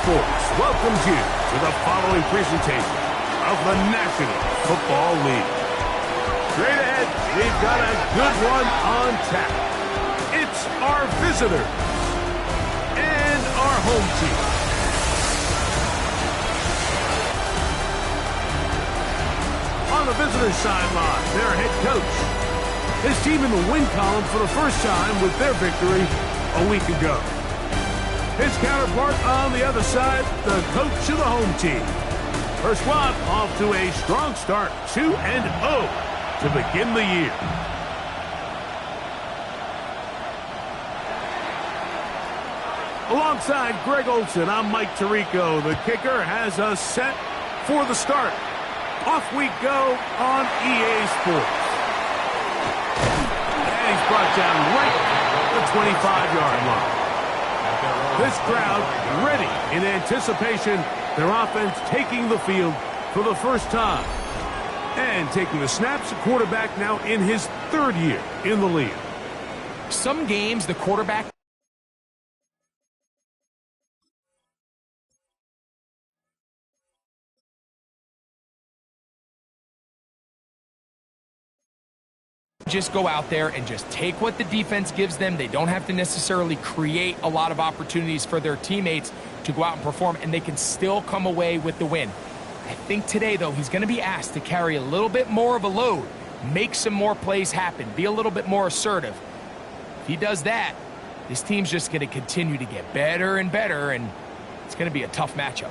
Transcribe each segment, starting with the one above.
Sports welcomes you to the following presentation of the National Football League. Straight ahead, we've got a good one on tap. It's our visitors and our home team. On the visitors' sideline, their head coach. His team in the win column for the first time with their victory a week ago. His counterpart on the other side, the coach of the home team. Her squad off to a strong start, 2-0 to begin the year. Alongside Greg Olson, I'm Mike Tirico. The kicker has us set for the start. Off we go on EA Sports. And he's brought down right at the 25-yard line. This crowd ready in anticipation, their offense taking the field for the first time. And taking the snaps, the quarterback now in his third year in the league. Some games, the quarterback just go out there and just take what the defense gives them. They don't have to necessarily create a lot of opportunities for their teammates to go out and perform, and they can still come away with the win. I think today, though, he's going to be asked to carry a little bit more of a load, make some more plays happen, be a little bit more assertive. If he does that, this team's just going to continue to get better and better, and it's going to be a tough matchup.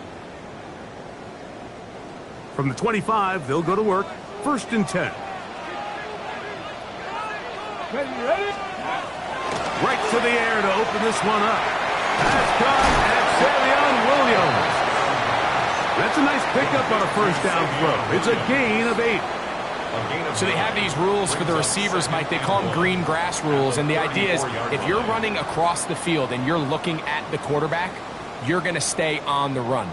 From the 25, they'll go to work. 1st and 10. Ready? Right to the air to open this one up. That's gone at Savion Williams. That's a nice pickup on a first down throw. It's a gain of 8. So they have these rules for the receivers, Mike. They call them green grass rules. And the idea is if you're running across the field and you're looking at the quarterback, you're going to stay on the run.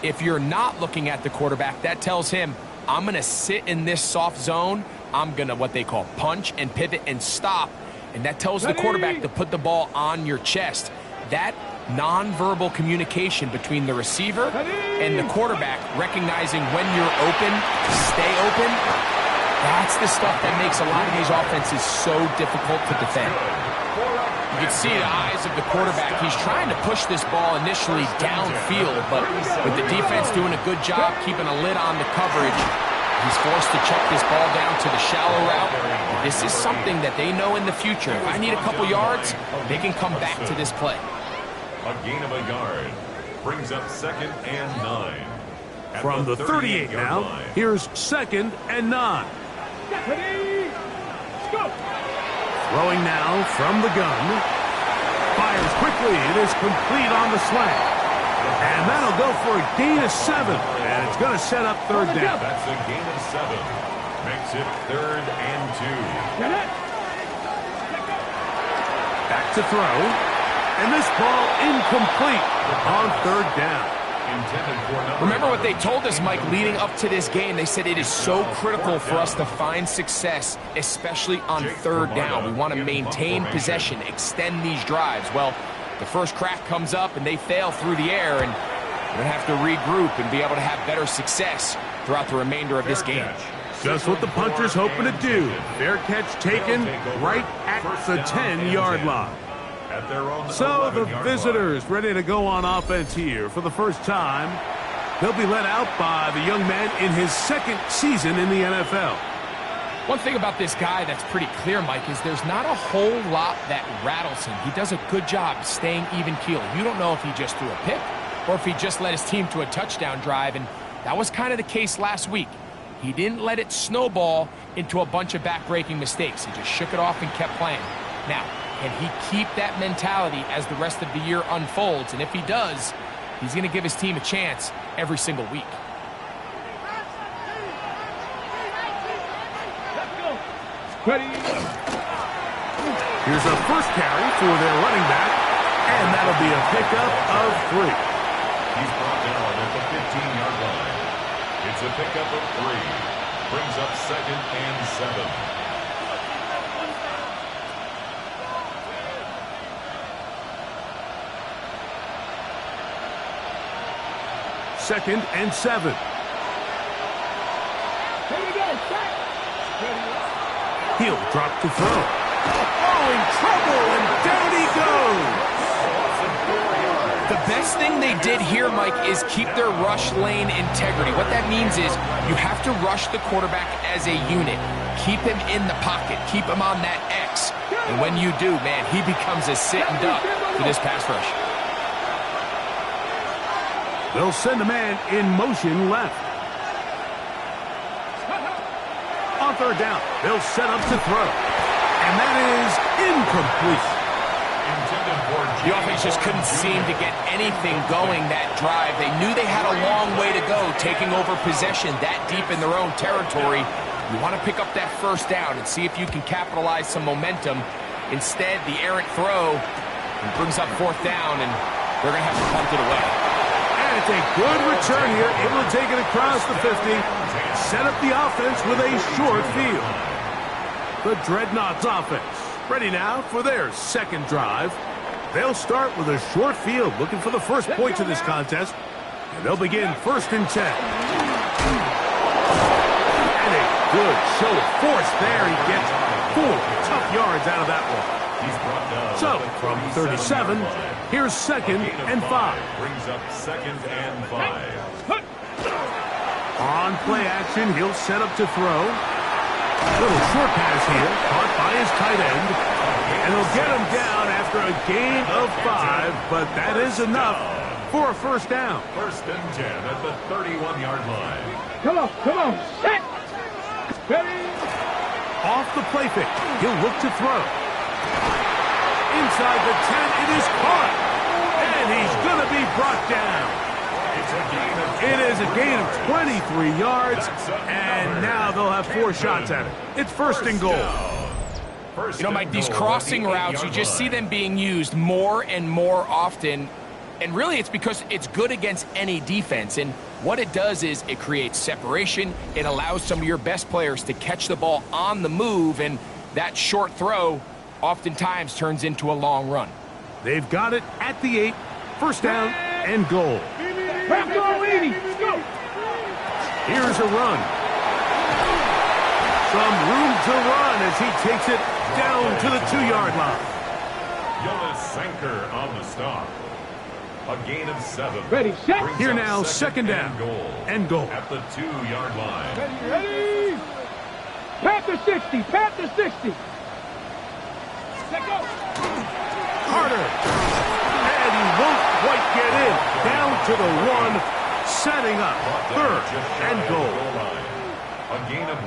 If you're not looking at the quarterback, that tells him, I'm going to sit in this soft zone. I'm going to what they call punch and pivot and stop. And that tells the quarterback to put the ball on your chest. That nonverbal communication between the receiver and the quarterback, recognizing when you're open, stay open, that's the stuff that makes a lot of these offenses so difficult to defend. You can see the eyes of the quarterback. He's trying to push this ball initially downfield, but with the defense doing a good job keeping a lid on the coverage, he's forced to check this ball down to the shallow route. This is something that they know in the future. If I need a couple yards, they can come back to this play. A gain of a yard brings up 2nd and 9. From the 38 now, here's 2nd and 9. Ready? Let's go. Throwing now from the gun. Fires quickly. It is complete on the slant. And that'll go for a gain of 7. And it's going to set up 3rd down. That's a gain of 7. Makes it 3rd and 2. Back to throw. And this ball incomplete on 3rd down. Remember what they told us, Mike, leading up to this game. They said it is so critical for us to find success, especially on 3rd down. We want to maintain possession, extend these drives. Well, the first crack comes up and they fail through the air, and we're going to have to regroup and be able to have better success throughout the remainder of this game. Just what the punter's hoping to do. Fair catch taken right at the 10-yard line. So the visitors ready to go on offense here for the first time. They'll be led out by the young man in his 2nd season in the NFL. One thing about this guy that's pretty clear, Mike, is there's not a whole lot that rattles him. He does a good job staying even-keeled. You don't know if he just threw a pick or if he just led his team to a touchdown drive, and that was kind of the case last week. He didn't let it snowball into a bunch of back-breaking mistakes. He just shook it off and kept playing. Now, can he keep that mentality as the rest of the year unfolds? And if he does, he's going to give his team a chance every single week. Ready? Here's a first carry for their running back, and that'll be a pickup of 3. He's brought down at the 15-yard line. It's a pickup of 3. Brings up 2nd and 7. 2nd and 7. Here we go. Set. Ready. He'll drop to throw. Oh, in trouble, and down he goes. The best thing they did here, Mike, is keep their rush lane integrity. What that means is you have to rush the quarterback as a unit. Keep him in the pocket. Keep him on that X. And when you do, man, he becomes a sitting duck for this pass rush. They'll send a man in motion left. On 3rd down, they'll set up to throw. And that is incomplete. The offense just couldn't seem to get anything going that drive. They knew they had a long way to go, taking over possession that deep in their own territory. You want to pick up that 1st down and see if you can capitalize some momentum. Instead, the errant throw brings up 4th down, and they're going to have to punt it away. And it's a good return here, able to take it across the 50. Set up the offense with a short field. The Dreadnoughts offense ready now for their 2nd drive. They'll start with a short field, looking for the first points of this contest. And they'll begin 1st and 10. And a good show of force there. He gets 4 tough yards out of that one. So, from 37, here's 2nd and 5. Brings up 2nd and 5. On play action, he'll set up to throw. Little short pass here, caught by his tight end. And he'll get him down after a gain of 5, but that is enough for a 1st down. 1st and 10 at the 31-yard line. Come on. Set. Ready. Off the play fake, he'll look to throw. Inside the 10, it is caught. And he's going to be brought down. It is a gain of 23 yards, and now they'll have 4 shots at it. It's 1st and goal. You know, Mike, these crossing routes, you just see them being used more and more often. And really, it's because it's good against any defense. And what it does is it creates separation. It allows some of your best players to catch the ball on the move. And that short throw oftentimes turns into a long run. They've got it at the 8. 1st down and goal. Back to 80. Go. Here's a run. Some room to run as he takes it down to the 2-yard line. Jonas Sanker on the stop. A gain of 7. Ready, set. Brings Here up now, 2nd 2nd down and goal. at the 2-yard line. Ready. Pat to 60. Pat to 60. Let go. Carter. And he won't quite get in. Down to the 1, setting up 3rd and goal.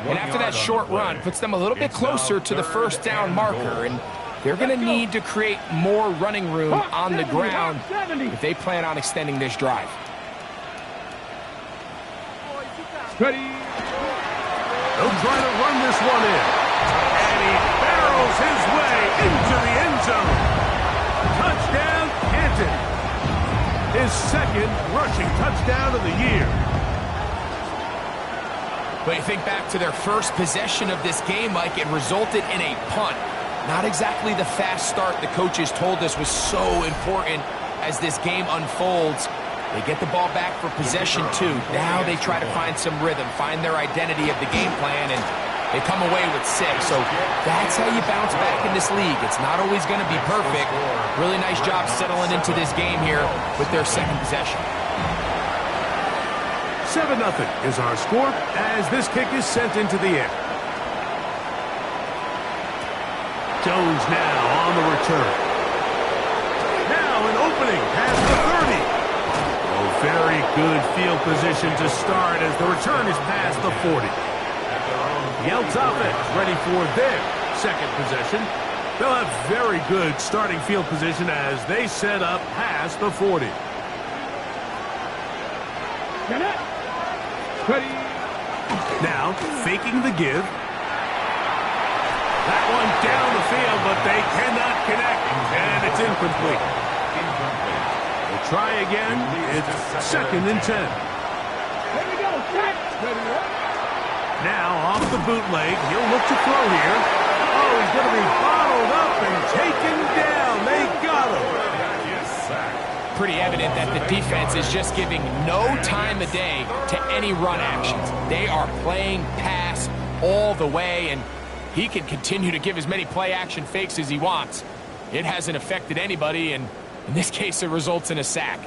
And after that short run, puts them a little bit closer to the 1st down marker. And they're going to need to create more running room on the ground if they plan on extending this drive. Ready. They'll try to run this one in. And he barrels his way into the end zone. Touchdown, Canton. His 2nd rushing touchdown of the year. But you think back to their first possession of this game, Mike, it resulted in a punt. Not exactly the fast start the coaches told us was so important as this game unfolds. They get the ball back for possession 2. Now they try to find some rhythm, find their identity of the game plan, and they come away with 6. So that's how you bounce back in this league. It's not always going to be perfect. Really nice job settling into this game here with their 2nd possession. 7-0 is our score as this kick is sent into the air. Jones now on the return. Now an opening past the 30. Oh, very good field position to start as the return is past the 40. The Elks offense ready for their 2nd possession. They'll have very good starting field position as they set up past the 40. Get it. Ready. Now, faking the give. That one down the field, but they cannot connect, and it's incomplete. We'll try again. It's 2nd and 10. Here we go. Set. Ready. Now, off the bootleg, he'll look to throw here. Oh, he's going to be bottled up and taken down. They got him. pretty evident that the defense is just giving no time of day to any run actions. They are playing pass all the way, and he can continue to give as many play action fakes as he wants. It hasn't affected anybody, and in this case, it results in a sack.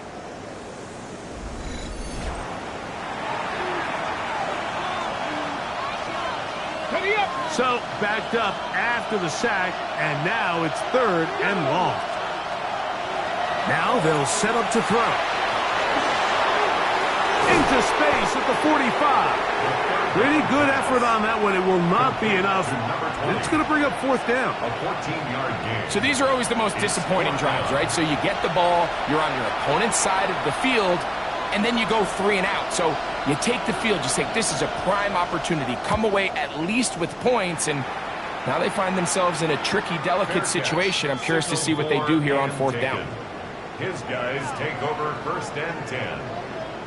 So, backed up after the sack, and now it's 3rd and long. Now they'll set up to throw. Into space at the 45. Pretty good effort on that one. It will not be enough. It's going to bring up 4th down. A 14-yard gain. So these are always the most disappointing drives, right? So you get the ball, you're on your opponent's side of the field, and then you go 3 and out. So you take the field, you say, this is a prime opportunity. Come away at least with points, and now they find themselves in a tricky, delicate situation. I'm curious to see what they do here on 4th down. His guys take over 1st and 10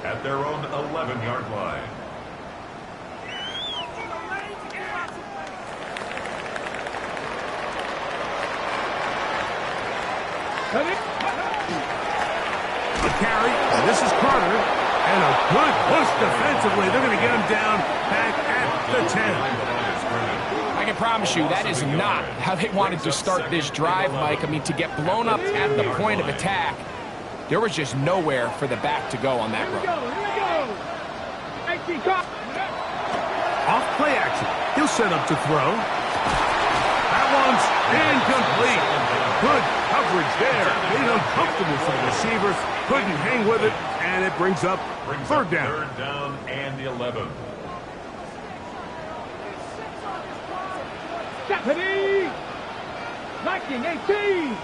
at their own 11-yard line. A carry, and this is Carter, and a good push defensively. They're going to get him down back at the 10. I can promise you that is not how they wanted to start this drive, Mike. I mean, to get blown up at the point of attack, there was just nowhere for the back to go on that run. Off play action. He'll set up to throw. That one's incomplete. Good coverage there. Made it uncomfortable for the receiver. Couldn't hang with it, and it brings up 3rd down. 3rd down and 11. Stephanie! Lacking 18!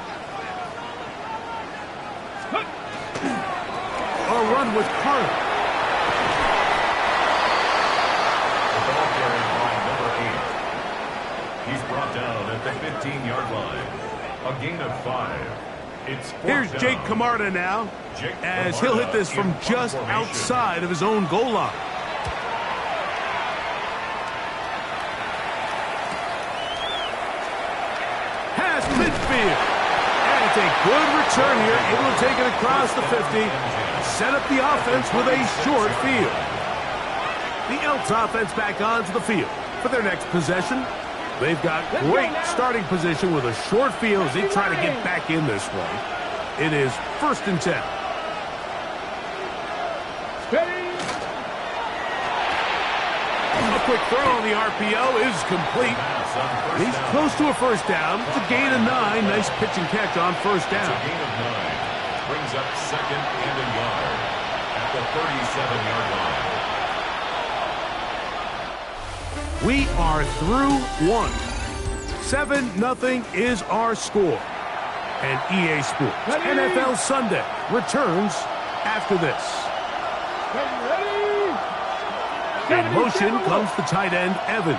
A run with Carter. The ball carried by number 8. He's brought down at the 15-yard line. A gain of 5. It's 4th Here's down. Jake Camarda now, as he'll hit this from just outside of his own goal line. Has midfield. And it's a good return here, able to take it across the 50, set up the offense with a short field. The Elks offense back onto the field for their next possession. They've got great starting position with a short field as they try to get back in this way. It is 1st and 10. A quick throw on the RPO is complete. He's close to a 1st down. It's a gain of 9. Nice pitch and catch on 1st down. It's a gain of 9. Brings up 2nd and a yard at the 37-yard line. We are through 1. 7-0 is our score. And EA Sports NFL Sunday returns after this. In motion comes the tight end, Evans.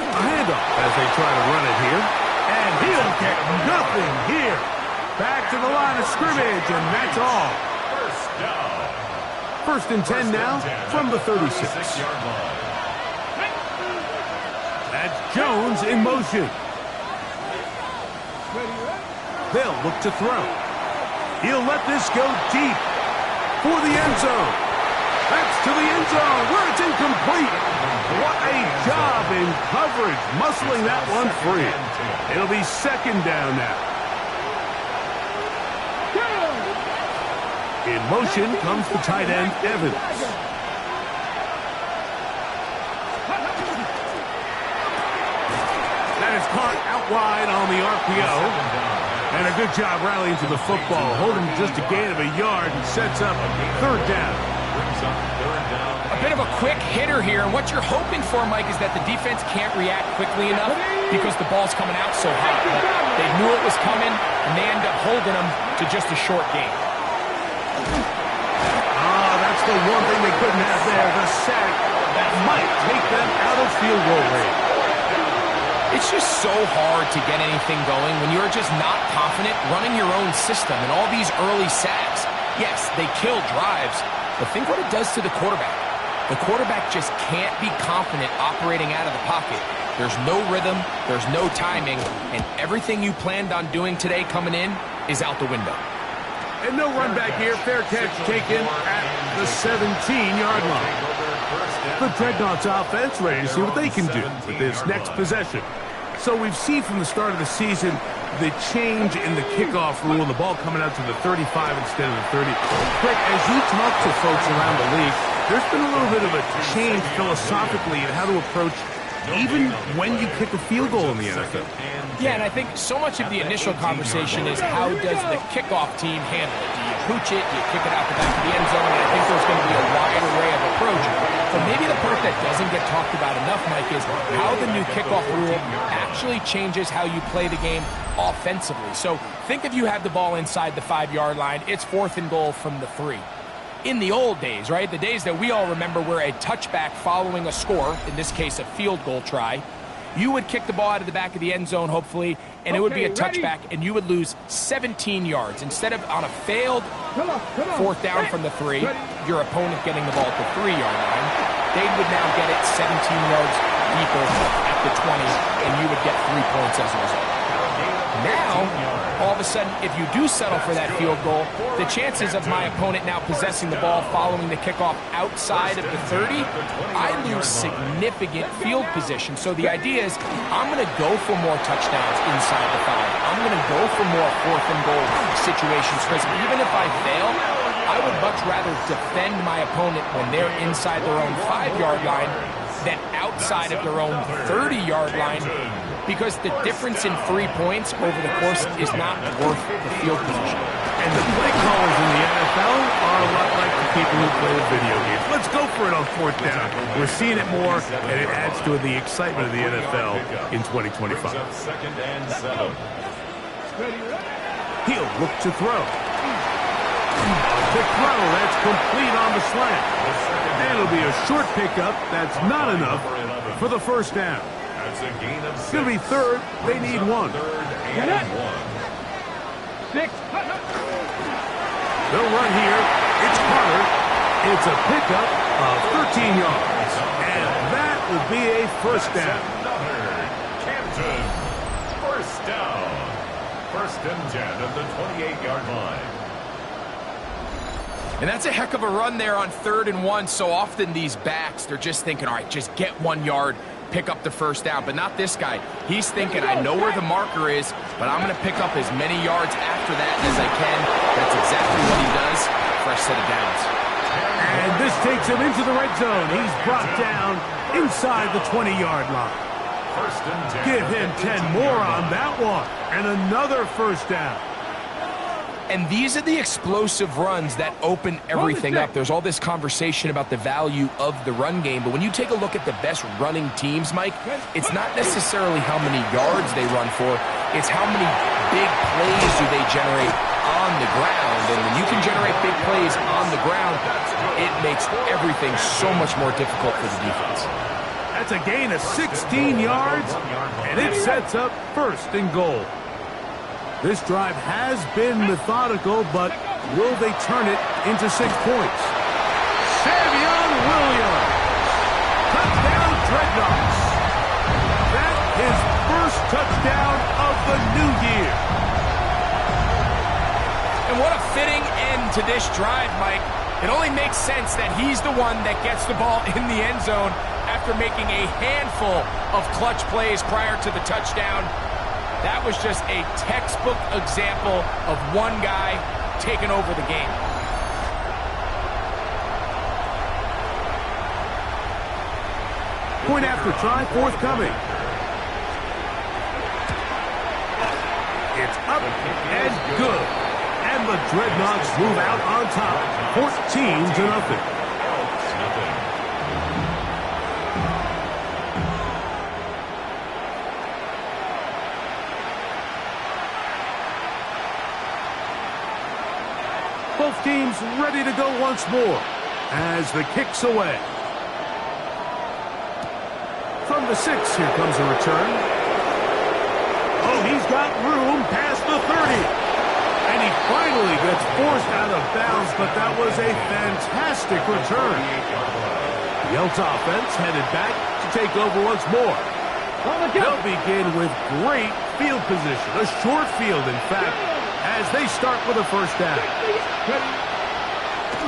A handoff as they try to run it here. And he'll get nothing here. Back to the line of scrimmage, and that's all. 1st and 10 now from the 36. That's Jones in motion. They'll look to throw. He'll let this go deep for the end zone. That's to the end zone where it's incomplete. What a job in coverage, muscling that one free. It'll be 2nd down now. In motion comes the tight end, Evans. That is caught out wide on the RPO. And a good job rallying to the football. Holding just a gain of a yard and sets up 3rd down. A bit of a quick hitter here, and what you're hoping for, Mike, is that the defense can't react quickly enough because the ball's coming out so hot. But they knew it was coming, and they end up holding them to just a short gain. That's the one thing they couldn't have there, the sack that might take them out of field goal range. It's just so hard to get anything going when you're just not confident running your own system, and all these early sacks, yes, they kill drives, but think what it does to the quarterback. The quarterback just can't be confident operating out of the pocket. There's no rhythm, there's no timing, and everything you planned on doing today coming in is out the window. And no run back here. Fair catch taken at the 17-yard line. The Dreadnoughts offense ready to see what they can do with this next possession. So we've seen from the start of the season the change in the kickoff rule, the ball coming out to the 35 instead of the 30. Greg, as you talk to folks around the league, there's been a little bit of a change philosophically in how to approach even when you kick a field goal in the NFL. Yeah, and I think so much of the initial conversation is how does the kickoff team handle it? Do you pooch it? Do you kick it out the back of the end zone? And I think there's going to be a wide array of approach. But maybe the part that doesn't get talked about enough, Mike, is how the new kickoff rule actually changes how you play the game offensively. So think if you have the ball inside the 5-yard line, it's 4th and goal from the 3. In the old days, right, the days that we all remember where a touchback following a score, in this case a field goal try, you would kick the ball out of the back of the end zone, hopefully, and it would be a touchback, and you would lose 17 yards. Instead of on a failed 4th down from the 3, your opponent getting the ball at the 3-yard line, they would now get it 17 yards deeper at the 20, and you would get 3 points as a result. Now, all of a sudden, if you do settle for that field goal, the chances of my opponent now possessing the ball following the kickoff outside of the 30, I lose significant field position. So the idea is I'm going to go for more touchdowns inside the 5. I'm going to go for more 4th and goal situations, because even if I fail, I would much rather defend my opponent when they're inside their own 5-yard line than outside of their own 30-yard line, because the difference in 3 points over the course is not worth the field position. And the play callers in the NFL are a lot like the people who play the video games. Let's go for it on 4th down. We're seeing it more, and it adds to the excitement of the NFL in 2025. 2nd and 7. He'll look to throw. The throw, that's complete on the slant. And it'll be a short pickup. That's not enough for the 1st down. That's a gain of 6. It's going to be 3rd. They need 1. 3rd and 1. 6. They'll run here. It's Carter. It's a pickup of 13 yards. And that will be a 1st down. Another Canton. 1st down. 1st and 10 at the 28-yard line. And that's a heck of a run there on 3rd and 1. So often these backs, they're just thinking, all right, just get 1 yard, pick up the 1st down. But not this guy. He's thinking, I know where the marker is, but I'm going to pick up as many yards after that as I can. That's exactly what he does. Fresh set of downs. And this takes him into the red zone. He's brought down inside the 20-yard line. 1st and 10. Give him 10 more on that one. And another 1st down. And these are the explosive runs that open everything up. There's all this conversation about the value of the run game, but when you take a look at the best running teams, Mike, it's not necessarily how many yards they run for, it's how many big plays do they generate on the ground. And when you can generate big plays on the ground, it makes everything so much more difficult for the defense. That's a gain of 16 yards, and it sets up 1st and goal. This drive has been methodical, but will they turn it into 6 points? Savion Williams! Touchdown, Dreadnoughts! That's his 1st touchdown of the new year. And what a fitting end to this drive, Mike. It only makes sense that he's the one that gets the ball in the end zone after making a handful of clutch plays prior to the touchdown. That was just a textbook example of one guy taking over the game. Point after try forthcoming. It's up and good. And the Dreadnoughts move out on top, 14-0. Both teams ready to go once more as the kick's away. From the 6, here comes a return. Oh, he's got room past the 30. And he finally gets forced out of bounds, but that was a fantastic return. The Elks offense headed back to take over once more. They'll begin with great field position, a short field, in fact, as they start with a first down.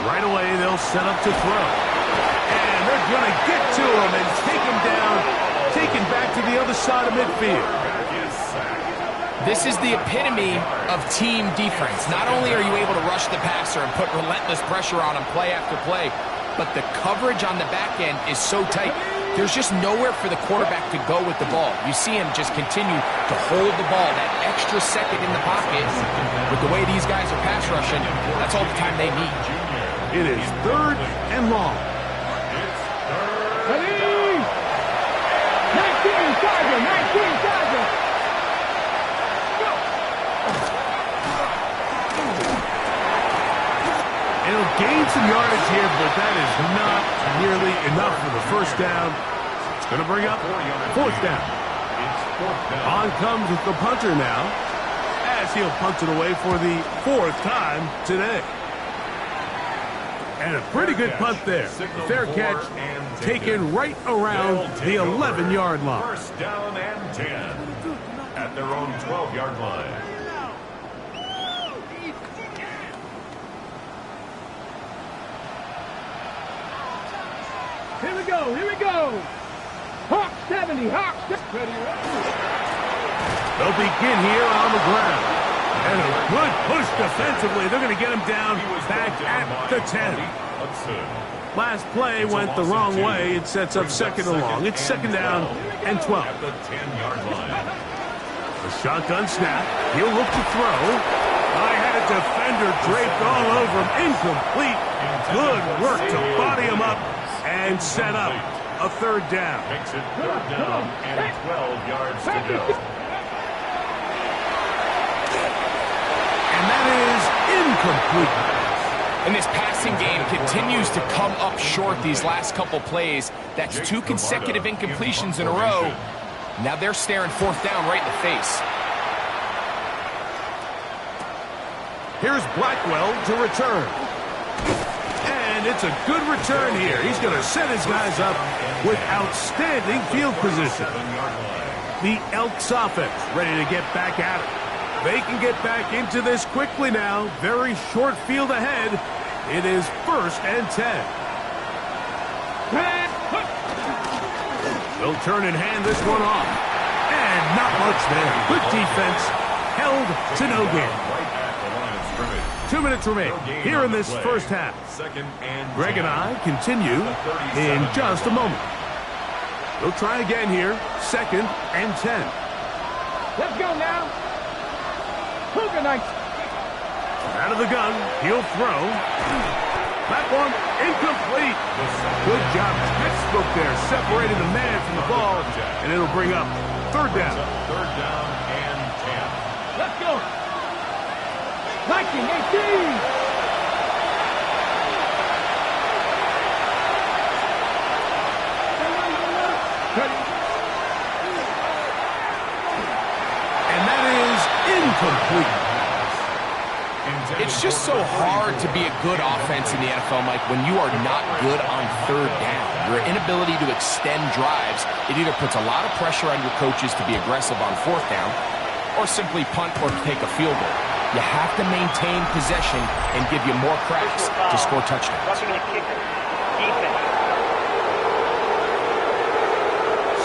Right away, they'll set up to throw. And they're going to get to him and take him down, taken back to the other side of midfield. This is the epitome of team defense. Not only are you able to rush the passer and put relentless pressure on him play after play, but the coverage on the back end is so tight. There's just nowhere for the quarterback to go with the ball. You see him just continue to hold the ball, that extra second in the pocket. With the way these guys are pass rushing, that's all the time they need. It is 3rd and long. Ready? 19 Tiger, 19 Tiger. It'll gain some yardage here, but that is not nearly enough for the first down. It's going to bring up 4th down. On comes the punter now, as he'll punt it away for the 4th time today. And a pretty good punt there. Fair catch taken right around the 11-yard line. First down and 10 at their own 12-yard line. Here we go, here we go. Hawk 70, Hawk 70. Ready. They'll begin here on the ground. And a good push defensively. They're going to get him down back at the 10. Last play went the wrong way. It sets up 2nd and long. It's 2nd down and 12. At the 10-yard line. The shotgun snap. He'll look to throw. I had a defender draped all over him. Incomplete. Good work to body him up and set up a 3rd down. Makes it 3rd down and 12 yards to go. And that is incomplete. And this passing game continues to come up short these last couple plays. That's 2 consecutive incompletions in a row. Now they're staring 4th down right in the face. Here's Blackwell to return. And it's a good return here. He's going to set his guys up with outstanding field position. The Elks offense ready to get back at it. They can get back into this quickly now. Very short field ahead. It is 1st and 10. They'll turn and hand this one off. And not much there. Good defense. Held to no gain. 2 minutes remain here in this first half. Greg and I continue in just a moment. They'll try again here. 2nd and 10. Let's go now. Cougar Knights. Out of the gun, he'll throw. That one incomplete. Good job, textbook there, separating the man from the ball, and it'll bring up 3rd down. 3rd down and 10. Let's go. 1918. Incomplete. It's just so hard to be a good offense in the NFL, Mike, when you are not good on 3rd down. Your inability to extend drives, it either puts a lot of pressure on your coaches to be aggressive on 4th down or simply punt or take a field goal. You have to maintain possession and give you more cracks to score touchdowns.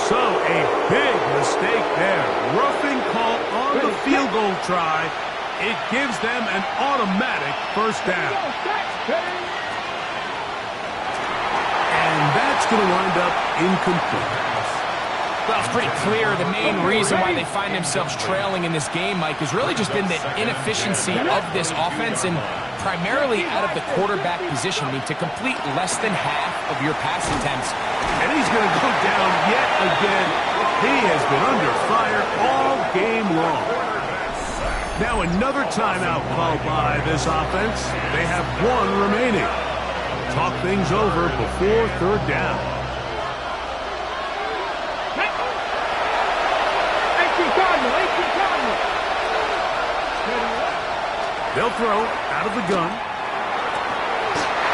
So a big mistake there. Roughing call on the field goal try. It gives them an automatic 1st down. And that's going to wind up incomplete. Well, it's pretty clear the main reason why they find themselves trailing in this game, Mike, has really just been the inefficiency of this offense and primarily out of the quarterback position. I mean, to complete less than half of your pass attempts. And he's going to go down yet again. He has been under fire all game long. Now another timeout called by this offense. They have 1 remaining. Talk things over before 3rd down. 18 Cardinal, 18 Cardinal. They'll throw out of the gun.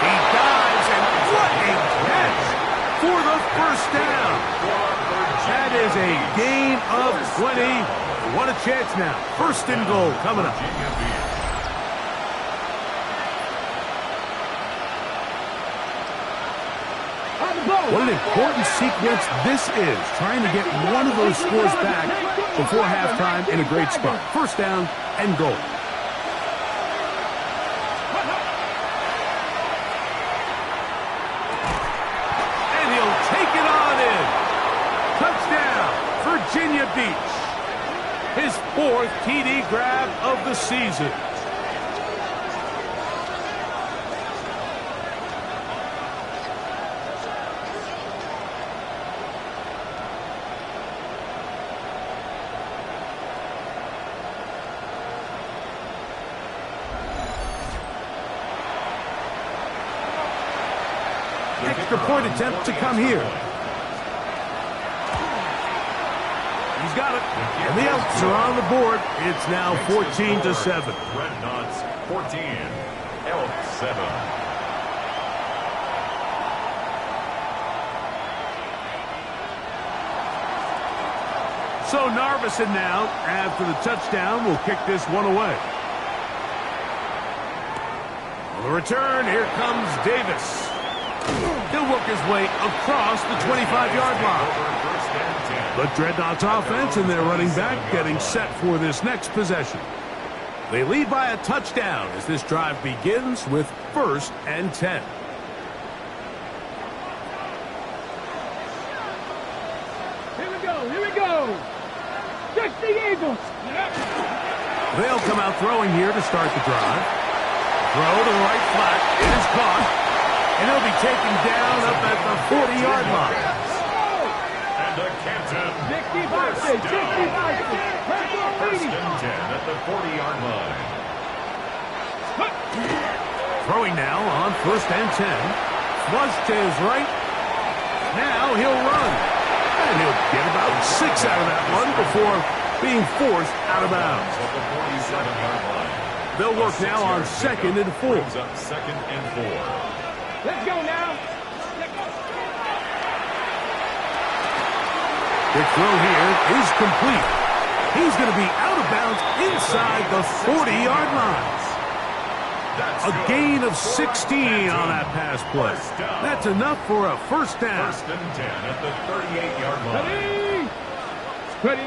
He dives, and what a catch for the 1st down. That That is a gain of 20. What a chance now. First and goal coming up. What an important sequence this is, trying to get one of those scores back before halftime in a great spot. First down and goal. And he'll take it on in. Touchdown, Virginia Beach. His 4th TD grab of the season. Extra point attempt to come here. He's got it. And the Elks are on the board. It's now 14-7. Red Knots 14, Elks 7. So Narveson now, after the touchdown, will kick this one away. On the return, here comes Davis. He'll work his way across the 25-yard line. The Dreadnoughts offense and their running back getting set for this next possession. They lead by a touchdown as this drive begins with 1st and 10. Here we go. Just the Eagles. They'll come out throwing here to start the drive. Throw to the right flat. It is caught. And he'll be taken down up at the 40-yard line. And a Canton. 65. First and 10 at the 40-yard line. Throwing now on 1st and 10. Flush to his right. Now he'll run. And he'll get about 6 out of that one before being forced out of bounds. At the 47-yard line. They'll work now on 2nd and 4. Brings up 2nd and 4. Let's go now. The throw here is complete. He's going to be out of bounds inside the 40-yard line. A gain of 16 on that pass play. That's enough for a first down. 1st and 10 at the 38-yard line. Ready.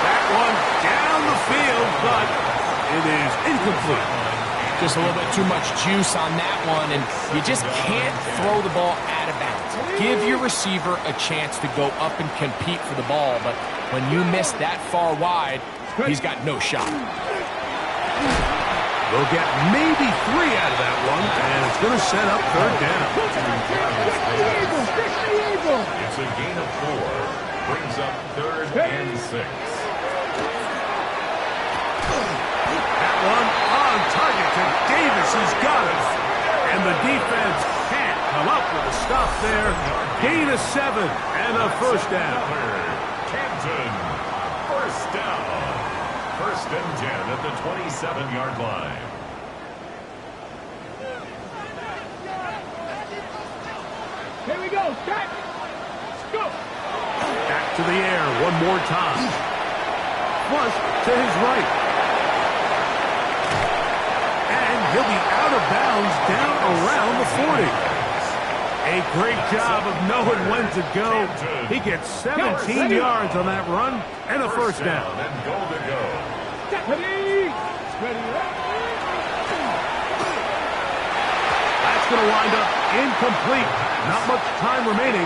That one down the field, but it is incomplete. Just a little bit too much juice on that one, and you just can't throw the ball out of bounds. Give your receiver a chance to go up and compete for the ball, but when you miss that far wide, he's got no shot. They'll get maybe 3 out of that one, and it's going to set up 3rd down. It's a gain of 4. Brings up 3rd and 6. That one on target to Davis. He's got it. And the defense can't come up with a stop there. Gain of 7 and a first down. Canton. First down. 1st and 10 at the 27-yard line. Here we go. Start. Let's go. Back to the air one more time. Flush to his right. And he'll be out of bounds down around the 40. A great job of knowing when to go. He gets 17 yards on that run and a first down. And goal to go. Ready. That's going to wind up incomplete. Not much time remaining.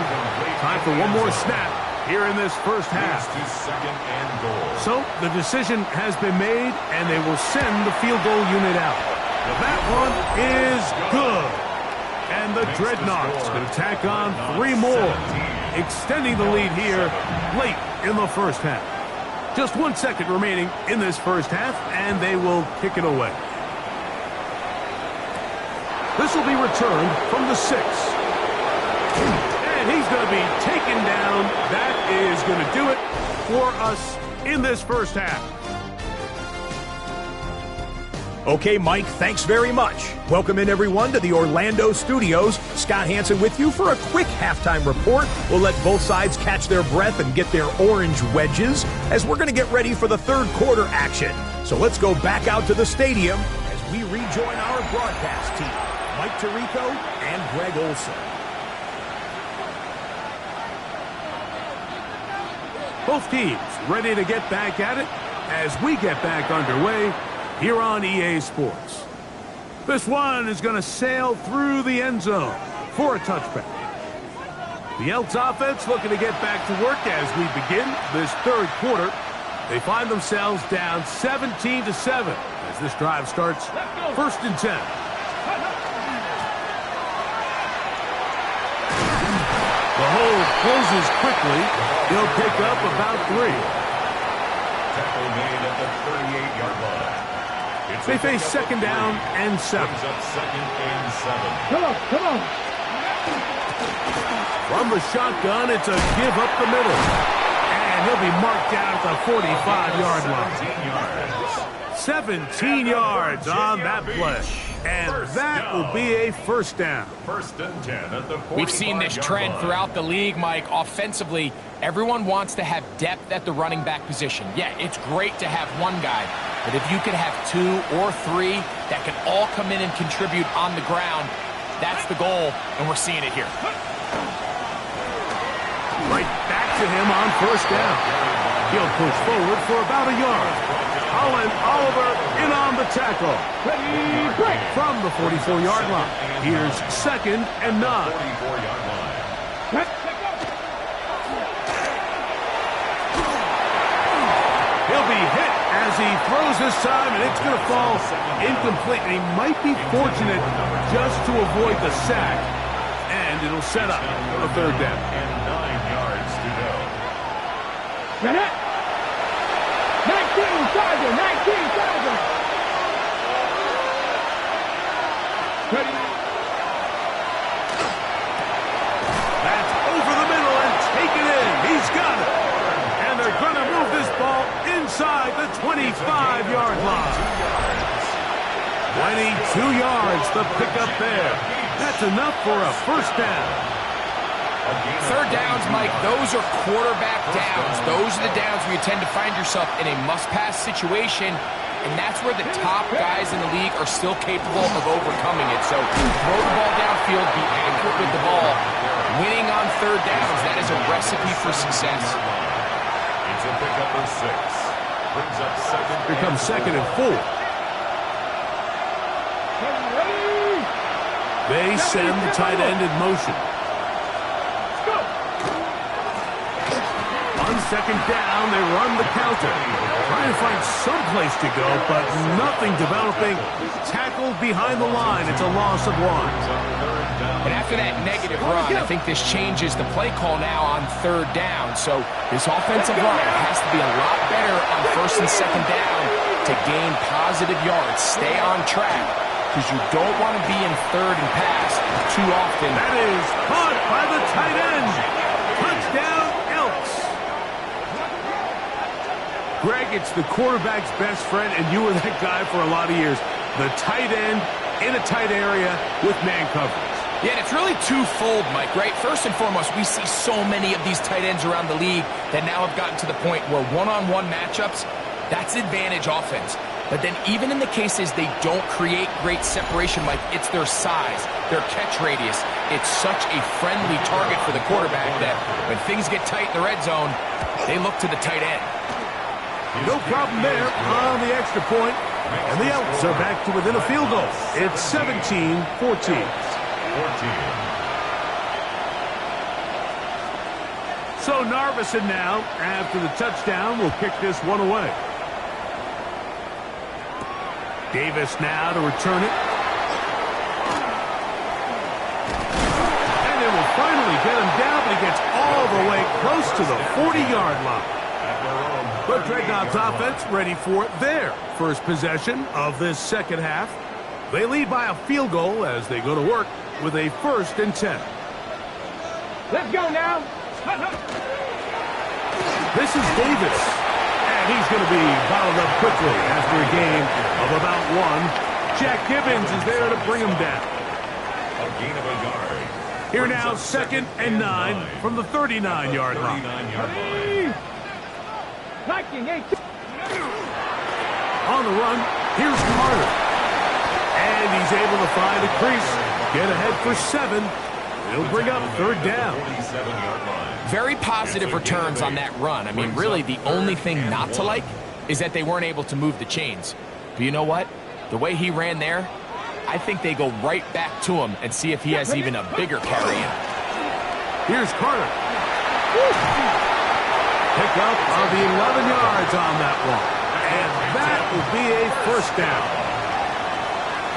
Time for one more snap here in this first half. To 2nd and goal. So the decision has been made, and they will send the field goal unit out. That one is good. And the Dreadnoughts going to tack on 3 more, extending the lead here late in the first half. Just 1 second remaining in this first half, and they will kick it away. This will be returned from the 6. And he's going to be taken down. That is going to do it for us in this first half. Okay, Mike, thanks very much. Welcome in, everyone, to the Orlando studios. Scott Hansen with you for a quick halftime report. We'll let both sides catch their breath and get their orange wedges as we're going to get ready for the third quarter action. So let's go back out to the stadium as we rejoin our broadcast team, Mike Tirico and Greg Olson. Both teams ready to get back at it as we get back underway here on EA Sports. This one is going to sail through the end zone for a touchback. The Elks offense looking to get back to work as we begin this third quarter. They find themselves down 17-7 as this drive starts 1st and 10. The hold closes quickly. He'll pick up about 3. Tackle made at the 38-yard line. They face 2nd down and 7. Brings up 2nd and 7. Come on, come on. From the shotgun, it's a give up the middle. And he'll be marked down at the 45-yard line. 17 yards on that play. And that will be a first down. 1st and 10 at the 45-yard line. We've seen this trend throughout the league, Mike. Offensively, everyone wants to have depth at the running back position. Yeah, it's great to have one guy, but if you could have 2 or 3 that can all come in and contribute on the ground, that's the goal, and we're seeing it here. Right back to him on 1st down. He'll push forward for about a yard. Holland Oliver in on the tackle. Ready, break. From the 44-yard line. Here's 2nd and 9. 44-yard line. He'll be hit as he throws this time, and it's going to fall incomplete. And he might be fortunate just to avoid the sack, and it'll set up a 3rd down. And 9 yards to go. Ready? 19 Sergeant, 19 Sergeant. Ready? That's over the middle and taken in. He's got it. And they're going to move this ball inside the 25-yard line. 22 yards to pick up there. That's enough for a first down. 3rd downs, Mike, those are quarterback downs. Those are the downs where you tend to find yourself in a must-pass situation, and that's where the top guys in the league are still capable of overcoming it. So throw the ball downfield, be accurate with the ball. Winning on 3rd downs, that is a recipe for success. It's a pickup of 6. Brings up 2nd. Here comes 2nd and 4. They send the tight end in motion. On 2nd down, they run the counter. Trying to find some place to go, but nothing developing. Tackled behind the line. It's a loss of 1. And after that negative run, I think this changes the play call now on 3rd down. So this offensive line has to be a lot better on 1st and 2nd down to gain positive yards. Stay on track, because you don't want to be in 3rd and pass too often. That is caught by the tight end. Touchdown, Elks. Greg, it's the quarterback's best friend, and you were that guy for a lot of years. The tight end in a tight area with man coverage. Yeah, and it's really twofold, Mike, right? First and foremost, we see so many of these tight ends around the league that now have gotten to the point where one-on-one matchups, that's advantage offense. But then even in the cases they don't create great separation, Mike, it's their size, their catch radius. It's such a friendly target for the quarterback that when things get tight in the red zone, they look to the tight end. No problem there on the extra point, and the Elks are back to within a field goal. It's 17-14. 14. So Narveson now, after the touchdown, will kick this one away. Davis now to return it. And they will finally get him down, but he gets all the way close to the 40-yard line. But Dreadnought's offense ready for their first possession of this second half. They lead by a field goal as they go to work with a 1st and 10. Let's go now. This is Davis. And He's going to be bottled up quickly after a gain of about 1. Jack Gibbons is there to bring him down. A gain of a yard. Here now, 2nd and 9 from the 39-yard line. 39-yard line. On the run, here's Carter. And he's able to find a crease. Get ahead for 7. He'll bring up 3rd down. 47-yard line. Very positive returns on that run. I mean, really, the only thing not to like is that they weren't able to move the chains. But you know what? The way he ran there, I think they go right back to him and see if he has even a bigger carry in. Here's Carter. Pick up of the 11 yards on that one. And that will be a 1st down.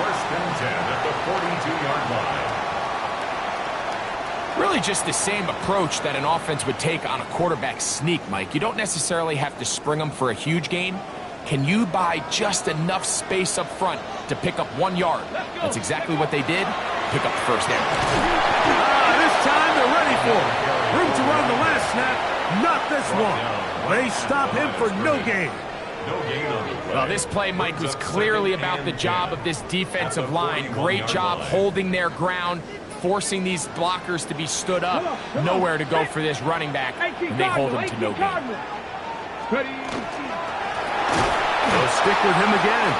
1st and 10 at the 42-yard line. Really just the same approach that an offense would take on a quarterback sneak, Mike. You don't necessarily have to spring them for a huge gain. Can you buy just enough space up front to pick up 1 yard? That's exactly what they did. Pick up the 1st down. This time they're ready for it. Room to run the last snap. Not this one. They stop him for no gain. No gain on the play. Well, this play, Mike, was clearly about the job of this defensive line. Great job holding their ground, forcing these blockers to be stood up. Nowhere to go for this running back, and they hold him to no gain. They'll stick with him again.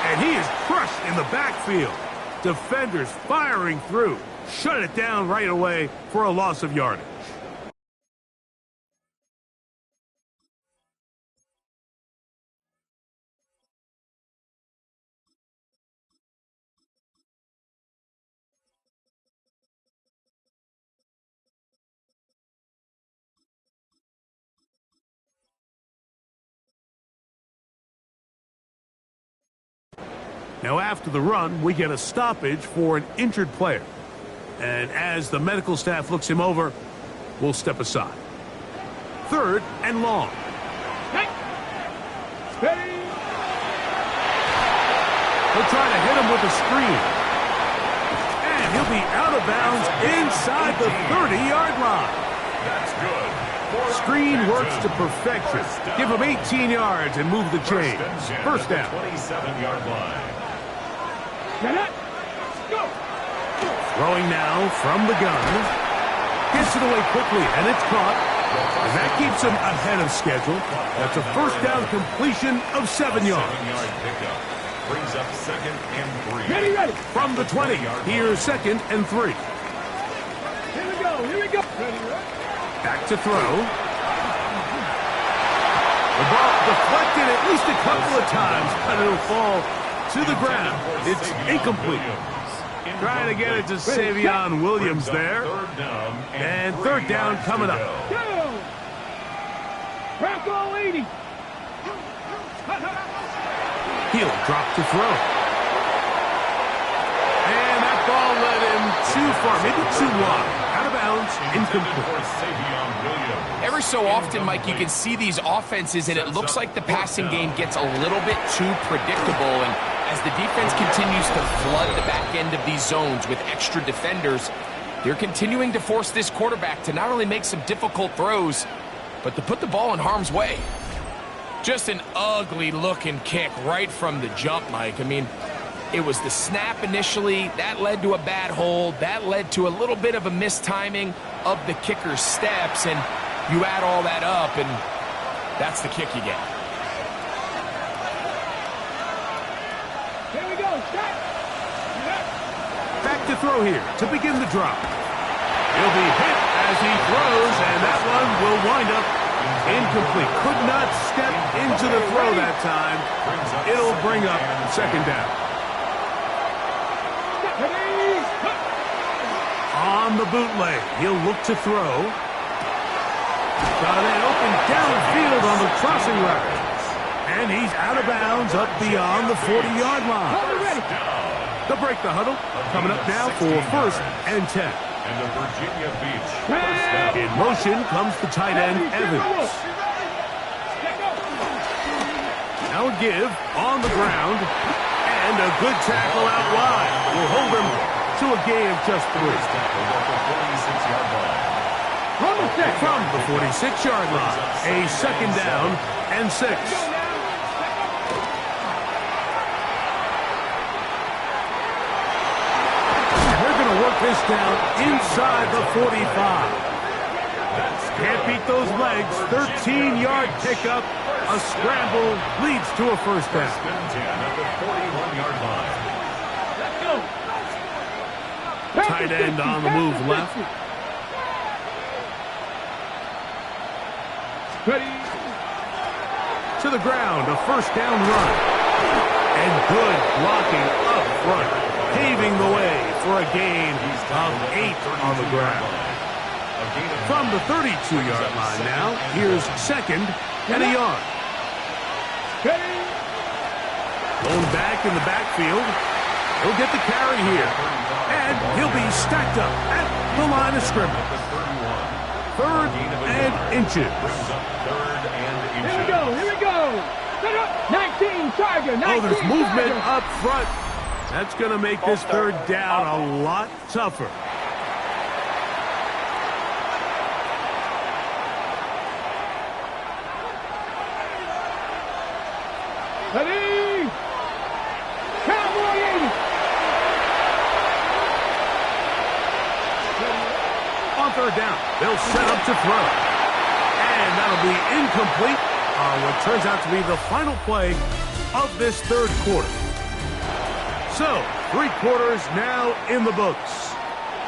And he is crushed in the backfield. Defenders firing through. Shut it down right away for a loss of yardage. Now, after the run, we get a stoppage for an injured player. And as the medical staff looks him over, we'll step aside. 3rd and long. He'll try to hit him with a screen. And he'll be out of bounds inside the 30-yard line. That's good. Screen works to perfection. Give him 18 yards and move the chains. 1st down. 27-yard line. Throwing now from the gun. Gets it away quickly, and it's caught. And that keeps him ahead of schedule. That's a 1st down completion of 7 yards. 7-yard pickup. Brings up 2nd and 3. Ready. From the 20, here's 2nd and 3. Here we go. Back to throw. The ball deflected at least a couple of times, but it'll fall to the ground. It's incomplete. Trying to get it to Savion Williams there. And 3rd down coming up. Crack all 80. He'll drop to throw. And that ball led him too far, maybe too wide. Out of bounds, incomplete. Every so often, Mike, you can see these offenses, and it looks like the passing game gets a little bit too predictable. And as the defense continues to flood the back end of these zones with extra defenders, they're continuing to force this quarterback to not only make some difficult throws, but to put the ball in harm's way. Just an ugly-looking kick right from the jump, Mike. I mean, it was the snap initially. That led to a bad hold. That led to a little bit of a mistiming of the kicker's steps, and you add all that up, and that's the kick you get. Here we go. Back to throw here to begin the drop. He'll be hit as he throws, and that one will wind up incomplete. Could not step into the throw that time. It'll bring up 2nd down. On the bootleg, he'll look to throw. Got it open downfield on the crossing route. And he's out of bounds up beyond the 40-yard line. They'll break the huddle. Coming up now for 1st and 10. And the Virginia Beach 1st down. In motion comes the tight end, Evans. Now a give on the ground. And a good tackle out wide will hold him to a gain of just 3. Tackle at the 46-yard line. From the 46-yard line. A second down and 6. They're going to work this down inside the 45. Can't beat those legs. 13-yard pickup. A scramble leads to a first down. At the 41-yard line. Tight end on the move left. Ready. To the ground, a first down run. And good blocking up front, paving the way for a gain of 8 on the ground. From the 32-yard line now, here's second and a yard. Going back in the backfield. He'll get the carry here. And he'll be stacked up at the line of scrimmage. Third and inches. Here we go, here we go. 19, Charger, 19, Oh, there's movement Charger. up front. That's going to make this third down a lot tougher. Ready. Cowboy 80. On third down, they'll set up to throw. And that'll be incomplete on what turns out to be the final play of this third quarter. So, 3 quarters now in the books.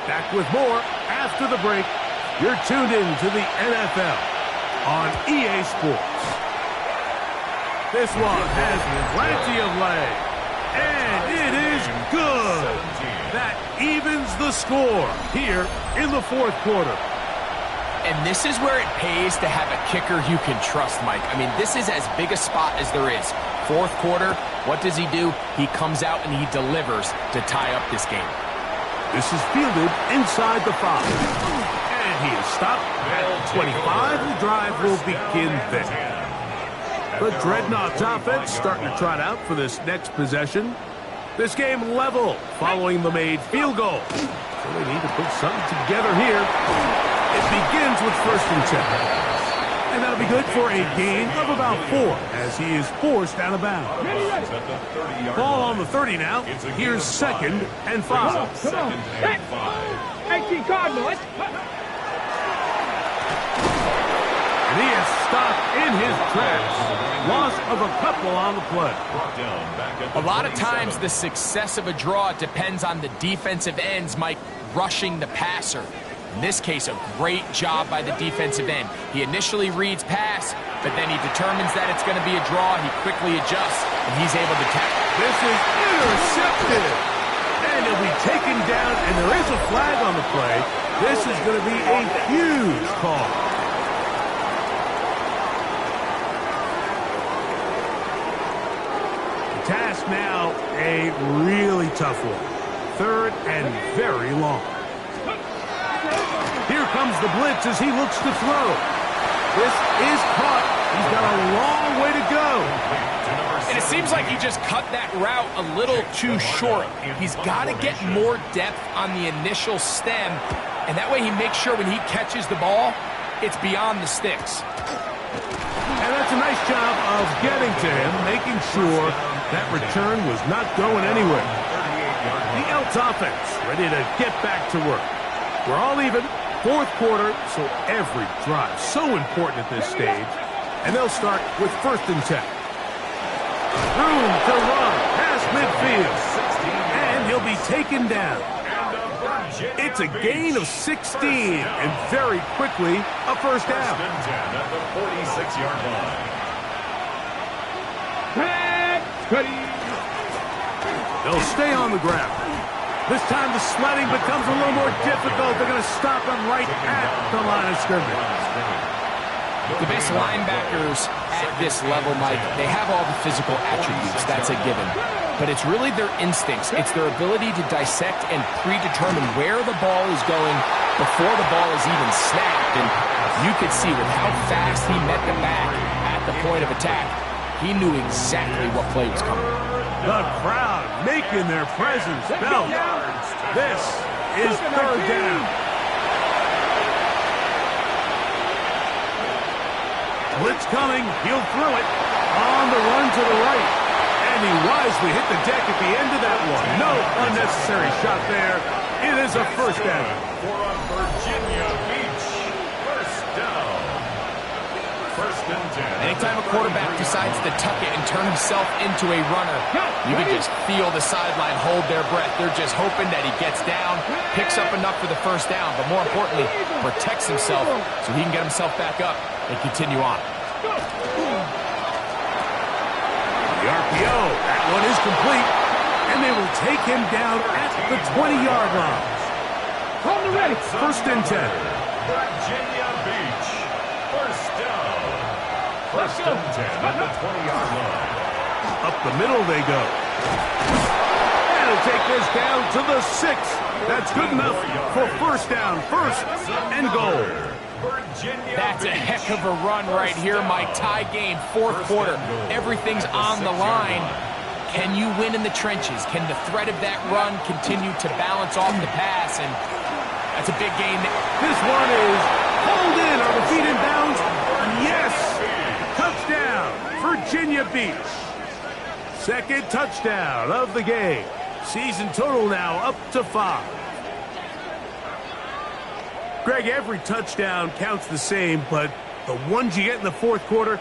Back with more after the break. You're tuned in to the NFL on EA Sports. This one has plenty of leg. And it is good. That evens the score here in the fourth quarter. And this is where it pays to have a kicker you can trust, Mike. I mean, this is as big a spot as there is. Fourth quarter, what does he do? He comes out and he delivers to tie up this game. This is fielded inside the 5. And he is stopped at 25. The drive will begin there. The Dreadnoughts offense starting to trot out for this next possession. This game level following the made field goal. So they need to put something together here. It begins with 1st and 10. And that'll be good for a gain of about 4 as he is forced out of bounds. Ball on the 30 now. Here's 2nd and 5. Come on. 19, Cardinal. And he is stopped in his tracks. Loss of a couple on the play. A lot of times the success of a draw depends on the defensive ends, Mike, rushing the passer. In this case, a great job by the defensive end. He initially reads pass, but then he determines that it's going to be a draw. He quickly adjusts, and he's able to tackle. This is intercepted. And he'll be taken down, and there is a flag on the play. This is going to be a huge call. The task now, a really tough one. 3rd and very long. Here comes the blitz as he looks to throw. This is caught. He's got a long way to go. And it seems like he just cut that route a little too short. He's got to get more depth on the initial stem, and that way he makes sure when he catches the ball, it's beyond the sticks. And that's a nice job of getting to him, making sure that return was not going anywhere. The Elks offense ready to get back to work. We're all even. 4th quarter, so every drive so important at this stage. And they'll start with 1st and 10. Room to run past midfield. And he'll be taken down. It's a gain of 16, and very quickly, a first down. At the 46-yard line. Ready. They'll stay on the ground. This time the sledding becomes a little more difficult. They're going to stop him right at the line of scrimmage. The best linebackers at this level, Mike, they have all the physical attributes. That's a given. But it's really their instincts. It's their ability to dissect and predetermine where the ball is going before the ball is even snapped. And you could see with how fast he met the back at the point of attack, he knew exactly what play was coming. The crowd making their presence felt. This is 3rd down. Blitz coming. He'll throw it on the run to the right. And he wisely hit the deck at the end of that one. No unnecessary shot there. It is a first down. For a Virginia Beach first down. First and 10. Anytime a quarterback decides to tuck it and turn himself into a runner, you can just feel the sideline hold their breath. They're just hoping that he gets down, picks up enough for the first down, but more importantly, protects himself so he can get himself back up and continue on. The RPO, that one is complete, and they will take him down at the 20-yard line. Hold it ready. First and 10. Virginia Beach first down. First and 10 at the 20-yard line. Up the middle they go. And he'll take this down to the 6. That's good enough for first down. First and goal. That's a heck of a run right here, Mike. Tie game, fourth quarter. Everything's on the line. Can you win in the trenches? Can the threat of that run continue to balance off the pass? And that's a big gain. This one is pulled in. Are the feet in bounds? Yes. Touchdown, Virginia Beach. Second touchdown of the game. Season total now up to 5. Greg, every touchdown counts the same, but the ones you get in the fourth quarter,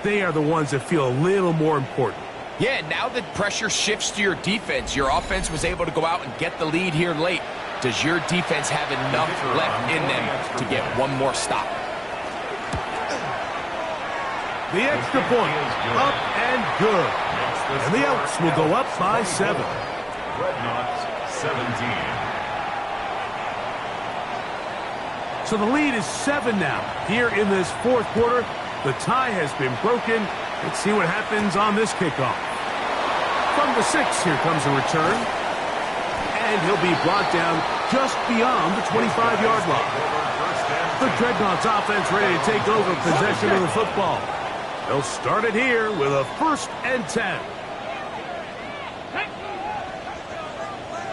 they are the ones that feel a little more important. Yeah, now that pressure shifts to your defense, your offense was able to go out and get the lead here late. Does your defense have enough left in them to get one more stop? The extra point, up and good. And the Elks will go up by 7. Dreadnoughts 17. So the lead is 7 now. Here in this fourth quarter, the tie has been broken. Let's see what happens on this kickoff. From the 6, here comes a return. And he'll be brought down just beyond the 25-yard line. The Dreadnoughts offense ready to take over possession of the football. They'll start it here with a first and 10.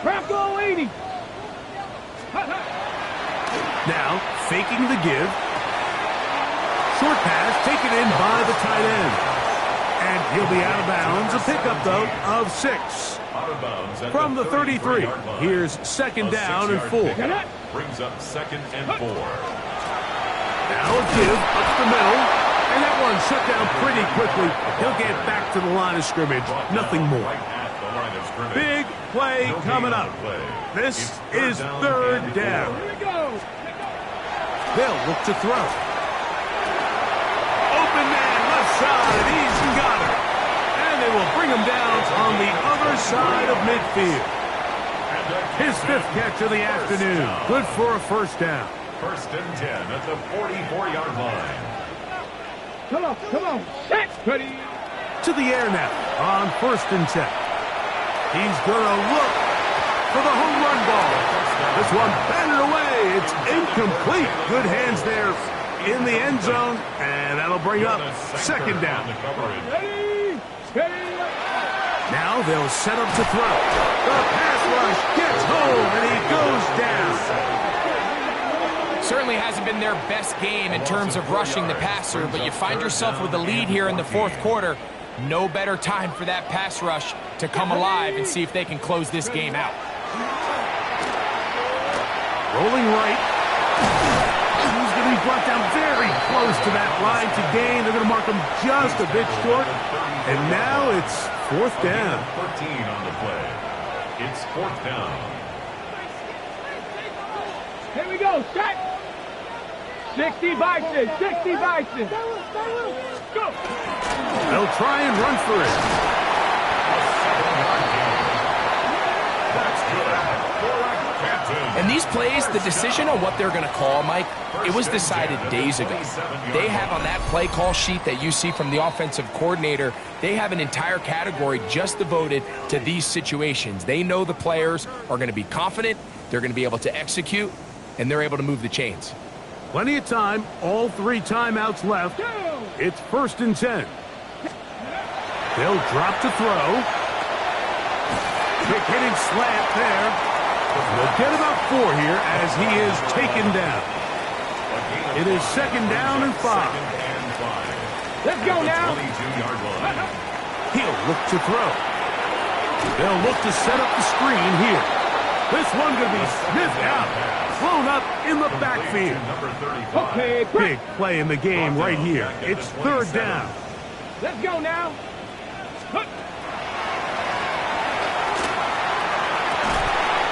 Crap goal 80. Now, faking the give. Short pass taken in by the tight end. And he'll be out of bounds. A pickup, though, of 6. Out of bounds at From the 33, here's second down and 4. Brings up second and 4. Now a give up the middle. And that one shut down pretty quickly. He'll get back to the line of scrimmage. Nothing more. Big play coming up. This is third down. Here we go. They'll look to throw. Open man, left side. He's got it. And they will bring him down on the other side of midfield. His 5th catch of the afternoon. Good for a first down. First and 10 at the 44-yard line. Come on. Set. Ready. To the air now on first and 10. He's going to look for the home run ball. This one batted away. It's incomplete. Good hands there in the end zone. And that'll bring up second down. Ready. Steady. Now they'll set up to throw. The pass rush gets home, and he goes down. Certainly hasn't been their best game in terms of rushing the passer, but you find yourself with a lead here in the fourth quarter. No better time for that pass rush to come alive and see if they can close this game out. Rolling right. He's going to be brought down very close to that line to gain. They're going to mark him just a bit short. And now it's fourth down. 14 on the play. It's fourth down. Here we go. Set. 60 Bison. 60 Bison. Go. They'll try and run for it. That's good. For Canton. And these plays, the decision on what they're going to call, Mike, it was decided days ago. They have on that play call sheet that you see from the offensive coordinator, they have an entire category just devoted to these situations. They know the players are going to be confident, they're going to be able to execute, and they're able to move the chains. Plenty of time. All 3 timeouts left. It's first and 10. They'll drop to throw. Kick hitting slant there. They'll get about 4 here as he is taken down. It is second down and 5. Let's go now. 22-yard line. He'll look to throw. They'll look to set up the screen here. This one going to be sniffed out. Thrown up in the backfield. Number 35. Okay, Big play in the game right here. It's third down. let's go now.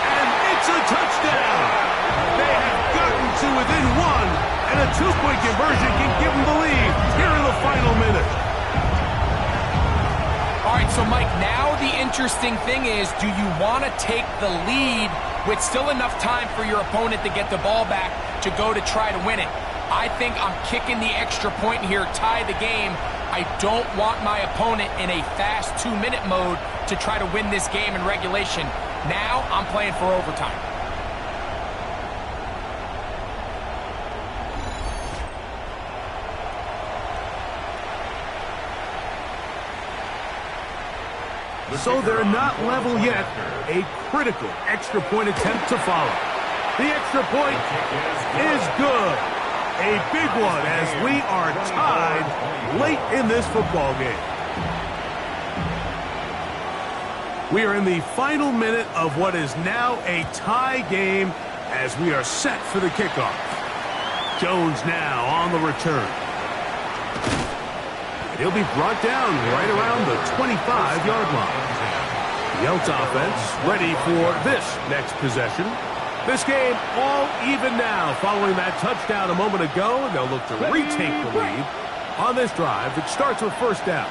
And it's a touchdown. They have gotten to within one, and a two-point conversion can give them the lead here in the final minute. All right, so Mike, now the interesting thing is, do you want to take the lead with still enough time for your opponent to get the ball back to go to try to win it? I think I'm kicking the extra point here, tie the game. I don't want my opponent in a fast 2-minute mode to try to win this game in regulation. Now I'm playing for overtime. So they're not level yet. A critical extra point attempt to follow. The extra point is good. A big one as we are tied late in this football game. We are in the final minute of what is now a tie game as we are set for the kickoff. Jones now on the return. He'll be brought down right around the 25-yard line. The Elks offense ready for this next possession. This game all even now following that touchdown a moment ago, and they'll look to retake the lead on this drive that starts with first down.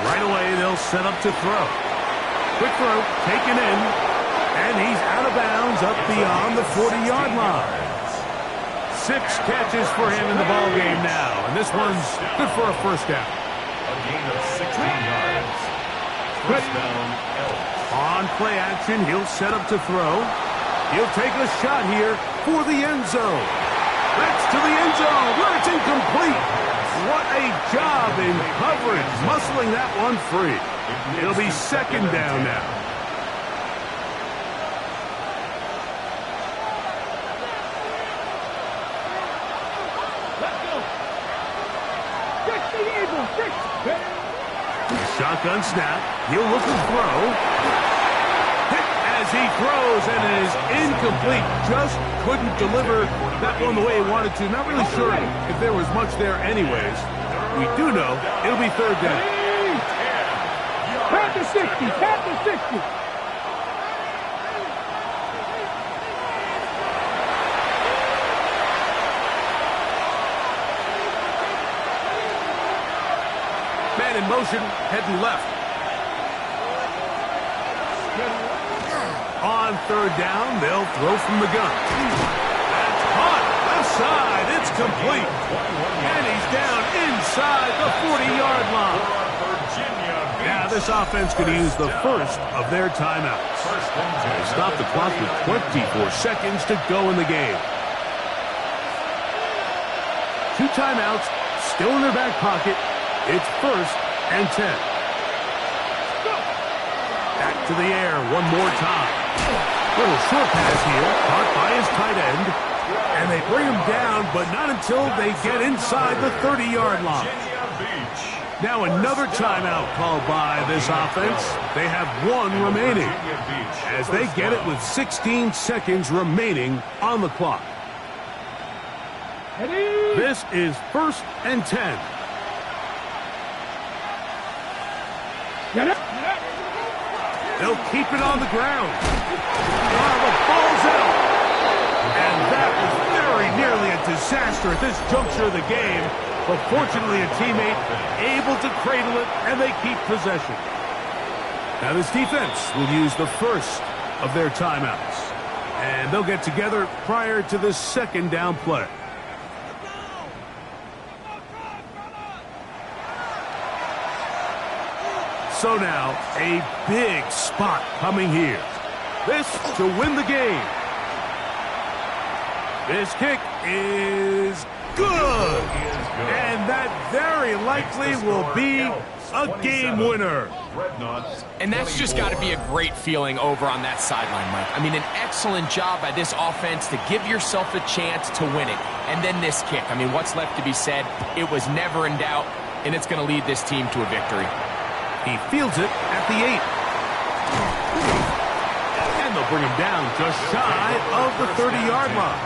Right away, they'll set up to throw. Quick throw, taken in, and he's out of bounds up beyond the 40-yard line. 6 catches for him in the ball game now, and this one's good for a first down. A gain of 16 yards. First down, Elks. On play action, he'll set up to throw. He'll take a shot here for the end zone. That's to the end zone where it's incomplete. What a job in coverage, muscling that one free. It'll be second down now. Shotgun snap. He'll look to throw. Hit as he throws, and it is incomplete. Just couldn't deliver that one the way he wanted to. Not really sure if there was much there anyways. We do know it'll be third down. Pat the 60, pat the 60. Man in motion, heading left. On third down, they'll throw from the gun. That's hot, left side, it's complete. And he's down inside the 40-yard line. Now this offense could use the first of their timeouts. They stop the clock with 24 seconds to go in the game. 2 timeouts still in their back pocket. It's first and 10. Back to the air one more time. Little short pass here, caught by his tight end. And they bring him down, but not until they get inside the 30-yard line. Now another timeout called by this offense. They have 1 remaining as they get it with 16 seconds remaining on the clock. This is first and 10. They'll keep it on the ground. The ball's out. And that was very nearly a disaster at this juncture of the game. But fortunately, a teammate able to cradle it, and they keep possession. Now this defense will use the first of their timeouts. And they'll get together prior to the second down play. So now, a big spot coming here. This to win the game. This kick is good. And that very likely will be a game winner. And that's just got to be a great feeling over on that sideline, Mike. I mean, an excellent job by this offense to give yourself a chance to win it. And then this kick. I mean, what's left to be said? It was never in doubt, and it's going to lead this team to a victory. He fields it at the 8. And they'll bring him down just shy of the 30-yard line.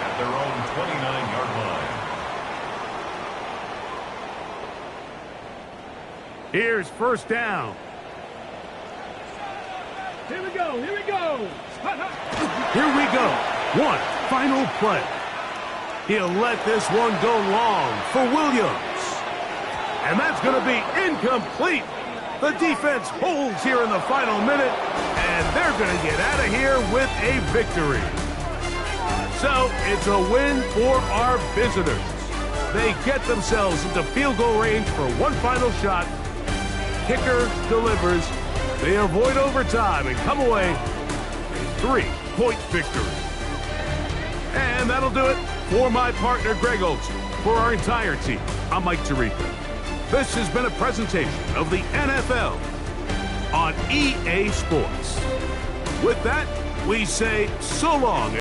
At their own 29-yard line. Here's first down. Here we go. Here we go. Here we go. One final play. He'll let this one go long for Williams. And that's going to be incomplete. The defense holds here in the final minute, and they're going to get out of here with a victory. So it's a win for our visitors. They get themselves into field goal range for one final shot. Kicker delivers. They avoid overtime and come away with a 3-point victory. And that'll do it for my partner, Greg Olson. For our entire team, I'm Mike Tirico. This has been a presentation of the NFL on EA Sports. With that, we say so long.